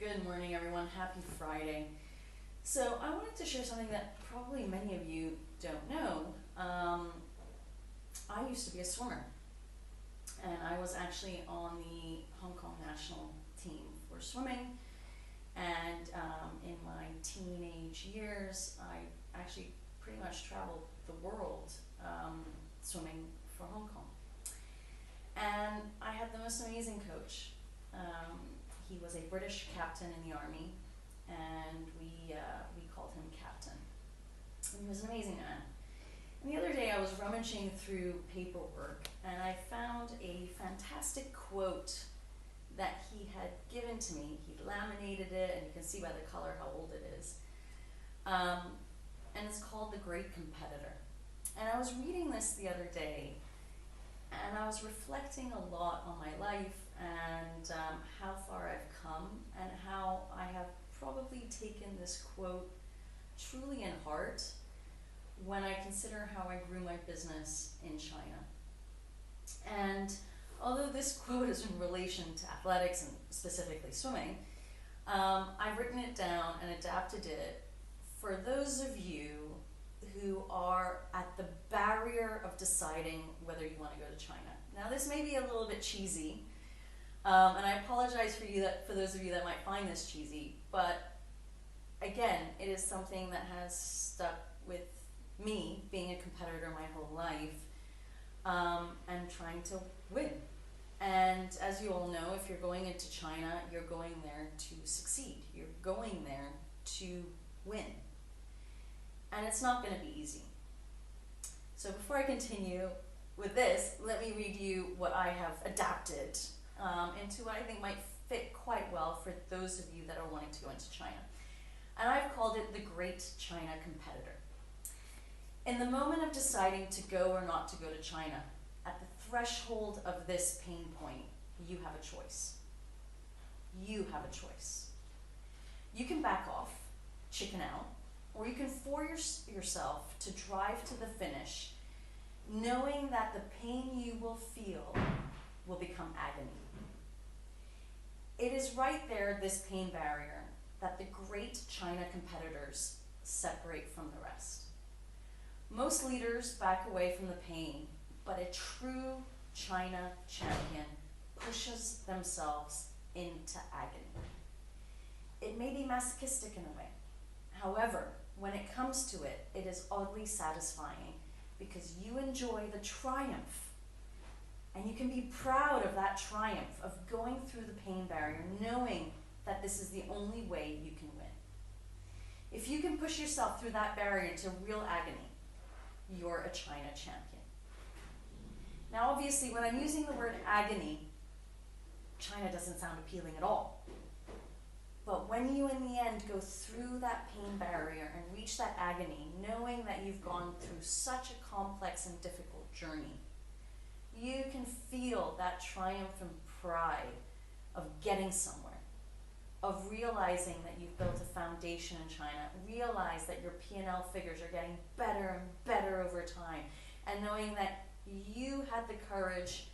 Good morning, everyone. Happy Friday. So I wanted to share something that probably many of you don't know. I used to be a swimmer, and I was actually on the Hong Kong national team for swimming. And in my teenage years, I actually pretty much traveled the world swimming for Hong Kong. And I had the most amazing coach. He was a British captain in the army, and we called him Captain. And he was an amazing man. And the other day I was rummaging through paperwork, and I found a fantastic quote that he had given to me. He laminated it, and you can see by the color how old it is. And it's called The Great Competitor. And I was reading this the other day, and I was reflecting a lot on my life and how far I've come, and how I have probably taken this quote truly in heart when I consider how I grew my business in China. And although this quote is in relation to athletics and specifically swimming, I've written it down and adapted it for those of you who are at the barrier of deciding whether you want to go to China. Now, this may be a little bit cheesy, and I apologize for those of you that might find this cheesy, but again, it is something that has stuck with me, being a competitor my whole life, and trying to win. And as you all know, if you're going into China, you're going there to succeed. You're going there to win. And it's not going to be easy. So before I continue with this, let me read you what I have adapted into what I think might fit quite well for those of you that are wanting to go into China. And I've called it the Great China Competitor. In the moment of deciding to go or not to go to China, at the threshold of this pain point, you have a choice. You have a choice. You can back off, chicken out, or you can force yourself to drive to the finish, knowing that the pain you will feel will become agony. It is right there, this pain barrier, that the great China competitors separate from the rest. Most leaders back away from the pain, but a true China champion pushes themselves into agony. It may be masochistic in a way. However, when it comes to it, it is oddly satisfying because you enjoy the triumph, and you can be proud of that triumph of going through the pain barrier, knowing that this is the only way you can win. If you can push yourself through that barrier to real agony, you're a China champion. Now, obviously, when I'm using the word agony, China doesn't sound appealing at all. But when you, in the end, go through that pain barrier and reach that agony, knowing that you've gone through such a complex and difficult journey, you can feel that triumph and pride of getting somewhere, of realizing that you've built a foundation in China, realize that your P&L figures are getting better and better over time, and knowing that you had the courage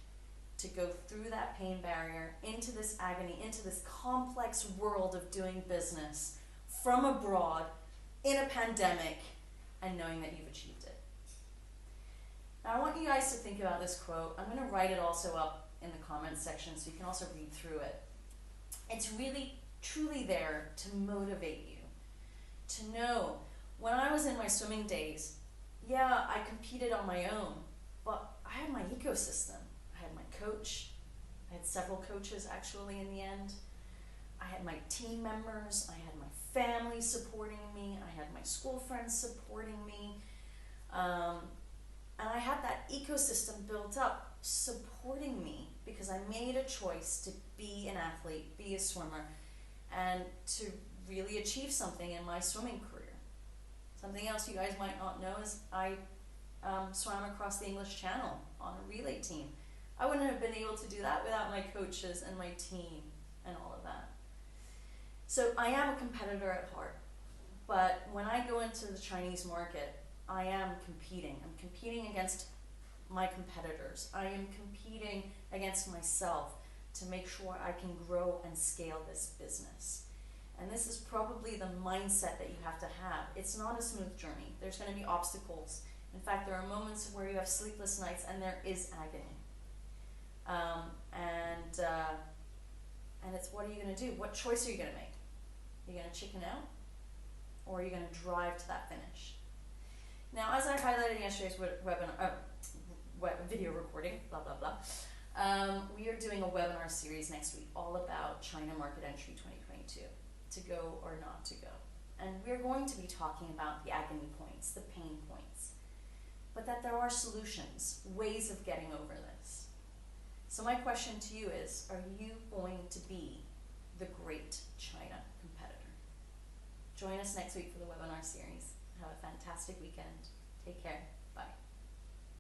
to go through that pain barrier, into this agony, into this complex world of doing business from abroad in a pandemic, and knowing that you've achieved it. Now, I want you guys to think about this quote. I'm going to write it also up in the comments section so you can also read through it. It's really, truly there to motivate you, to know when I was in my swimming days, yeah, I competed on my own, but I had my ecosystem. I had my coach. I had several coaches actually in the end. I had my team members. I had my family supporting me. I had my school friends supporting me. And I had that ecosystem built up supporting me because I made a choice to be an athlete, be a swimmer, and to really achieve something in my swimming career. Something else you guys might not know is I swam across the English Channel on a relay team. I wouldn't have been able to do that without my coaches and my team and all of that. So I am a competitor at heart, but when I go into the Chinese market, I am competing. I'm competing against my competitors. I am competing against myself to make sure I can grow and scale this business. And this is probably the mindset that you have to have. It's not a smooth journey. There's going to be obstacles. In fact, there are moments where you have sleepless nights and there is agony. And it's, what are you going to do? What choice are you going to make? Are you going to chicken out? Or are you going to drive to that finish? Now, as I highlighted in yesterday's video recording, blah, blah, blah, we are doing a webinar series next week all about China Market Entry 2022, to go or not to go. And we're going to be talking about the agony points, the pain points, but that there are solutions, ways of getting over this. So my question to you is, are you going to be the great China competitor? Join us next week for the webinar series. Have a fantastic weekend. Take care.